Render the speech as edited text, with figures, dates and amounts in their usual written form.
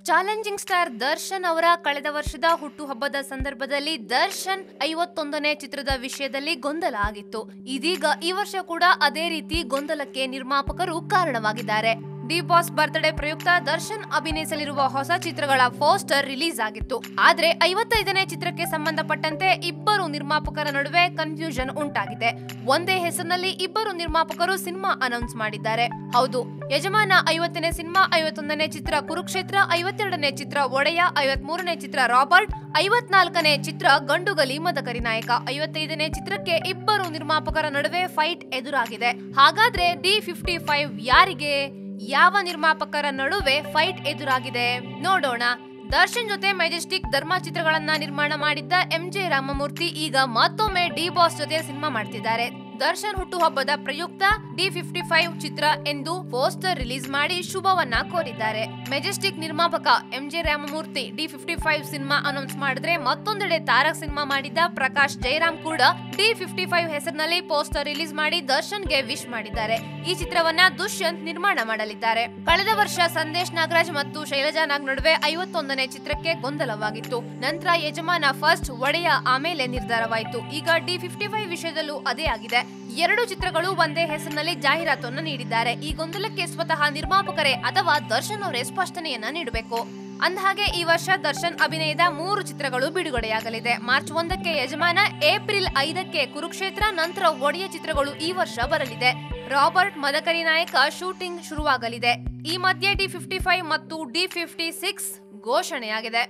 Challenging star Darshan ಅವರ ಕಳೆದ ವರ್ಷದ ಹುಟ್ಟುಹಬ್ಬದ ಸಂದರ್ಭದಲ್ಲಿ ದರ್ಶನ್ 51ನೇ ಚಿತ್ರದ ವಿಷಯದಲ್ಲಿ ಗೊಂದಲ ಆಗಿತ್ತು. ಇದೀಗ ಈ ವರ್ಷ ಕೂಡ ಅದೇ ರೀತಿ ಗೊಂದಲಕ್ಕೆ ನಿರ್ಮಾಪಕರು ಕಾರಣವಾಗಿದ್ದಾರೆ. ಡಿ ಬಾಸ್ ಬರ್ತ್ಡೇ ಪ್ರಯುಕ್ತ ದರ್ಶನ್ ಅಭಿನಯಿಸಲಿರುವ ಹೊಸ ಚಿತ್ರಗಳ ಪೋಸ್ಟರ್ ರಿಲೀಸ್ ಆಗಿತ್ತು. ಆದ್ರೆ 55ನೇ ಚಿತ್ರಕ್ಕೆ ಸಂಬಂಧಪಟ್ಟಂತೆ ಇಬ್ಬರು ನಿರ್ಮಾಪಕರ ನಡುವೆ ಕನ್ಫ್ಯೂಷನ್ ಉಂಟಾಗಿದೆ. ಒಂದೇ ಹೆಸರಿನಲ್ಲಿ ಇಬ್ಬರು ನಿರ್ಮಾಪಕರು ಸಿನಿಮಾ ಅನೌನ್ಸ್ ಮಾಡಿದ್ದಾರೆ. ಹೌದು, ಯಜಮಾನ 50ನೇ ಸಿನಿಮಾ, 51ನೇ ಚಿತ್ರ ಕುರುಕ್ಷೇತ್ರ, 52ನೇ ಚಿತ್ರ ಒಡೆಯ, 53ನೇ ಚಿತ್ರ ರಾಬರ್ಟ್, 54ನೇ ಚಿತ್ರ ಗಂಡುಗಲಿ ಮದಕರಿ ನಾಯಕ. 55ನೇ ಚಿತ್ರಕ್ಕೆ ಇಬ್ಬರು ನಿರ್ಮಾಪಕರ ನಡುವೆ ಫೈಟ್ ಎದುರಾಗಿದೆ. ಹಾಗಾದ್ರೆ D55 ಯಾರಿಗೆ? ಯಾವ ನಿರ್ಮಾಪಕರ ನಡುವೆ ಫೈಟ್ ಎದುರಾಗಿದೆ ನೋಡೋಣ. ದರ್ಶನ್ ಜೊತೆ ಮೆಜೆಸ್ಟಿಕ್, ಧರ್ಮ ಚಿತ್ರಗಳನ್ನ ನಿರ್ಮಾಣ ಮಾಡಿದ್ದ MJ ರಾಮಮೂರ್ತಿ ಈಗ ಮತ್ತೊಮ್ಮೆ ಡಿ ಬಾಸ್ ಜೊತೆ ಸಿನಿಮಾ ಮಾಡ್ತಿದ್ದಾರೆ. ದರ್ಶನ್ ಹುಟ್ಟುಹಬ್ಬದ ಪ್ರಯುಕ್ತ D55 ಚಿತ್ರ ಎಂದು ಪೋಸ್ಟರ್ ರಿಲೀಸ್ ಮಾಡಿ ಶುಭವನ್ನ ಕೋರಿದ್ದಾರೆ. ಮೆಜೆಸ್ಟಿಕ್ ನಿರ್ಮಾಪಕ MJ Ramamurthy D55 cinema announce ಮಾಡಿದ್ರೆ, ಮತ್ತೊಂದೆಡೆ ತಾರಕ್ ಸಿನಿಮಾ ಮಾಡಿದ್ದ ಪ್ರಕಾಶ್ ಜೈರಾಮ್ ಕೂಡ D55 ಹೆಸರಿನಲ್ಲಿ ಪೋಸ್ಟರ್ ರಿಲೀಸ್ ಮಾಡಿ ದರ್ಶನ್ಗೆ ವಿಶ್ ಮಾಡಿದ್ದಾರೆ. ಈ ಚಿತ್ರವನ್ನ ದುಷ್ಯಂತ್ ನಿರ್ಮಾಣ ಮಾಡಲಿದ್ದಾರೆ. ಕಳೆದ ವರ್ಷ ಸಂದೇಶ್ ನಾಗರಾಜ್ ಮತ್ತು ಶೈಲಜಾ ನಾಗ್ ನಡುವೆ 51ನೇ ಚಿತ್ರಕ್ಕೆ ಗೊಂದಲವಾಗಿತ್ತು. ನಂತರ ಯಜಮಾನ ಫಸ್ಟ್, ಒಡೆಯ ಆಮೇಲೆ ನಿರ್ಧಾರವಾಯಿತು. ಈಗ D55 ವಿಷಯದಲ್ಲೂ ಅದೇ ಆಗಿದೆ. ಎರಡು ಚಿತ್ರಗಳು ಒಂದೇ ಹೆಸರಿನಲ್ಲಿ ಜಾಹೀರಾತನ್ನು ನೀಡಿದ್ದಾರೆ. ಈ ಗೊಂದಲಕ್ಕೆ ಸ್ವತಃ ನಿರ್ಮಾಪಕರೇ ಅಥವಾ ದರ್ಶನ್ ಅವರೇ ಸ್ಪಷ್ಟನೆಯನ್ನ ನೀಡಬೇಕು. ಅಂದಹಾಗೆ ಈ ವರ್ಷ ದರ್ಶನ್ ಅಭಿನಯದ 3 ಚಿತ್ರಗಳು ಬಿಡುಗಡೆಯಾಗಲಿದೆ. ಮಾರ್ಚ್ 1ಕ್ಕೆ ಯಜಮಾನ, ಏಪ್ರಿಲ್ 5ಕ್ಕೆ ಕುರುಕ್ಷೇತ್ರ, ನಂತರ ಒಡೆಯ ಚಿತ್ರಗಳು ಈ ವರ್ಷ ಬರಲಿದೆ. ರಾಬರ್ಟ್, ಮದಕರಿ ನಾಯಕ ಶೂಟಿಂಗ್ ಶುರುವಾಗಲಿದೆ. ಈ ಮಧ್ಯೆ D55 ಮತ್ತು D56 ಘೋಷಣೆಯಾಗಿದೆ.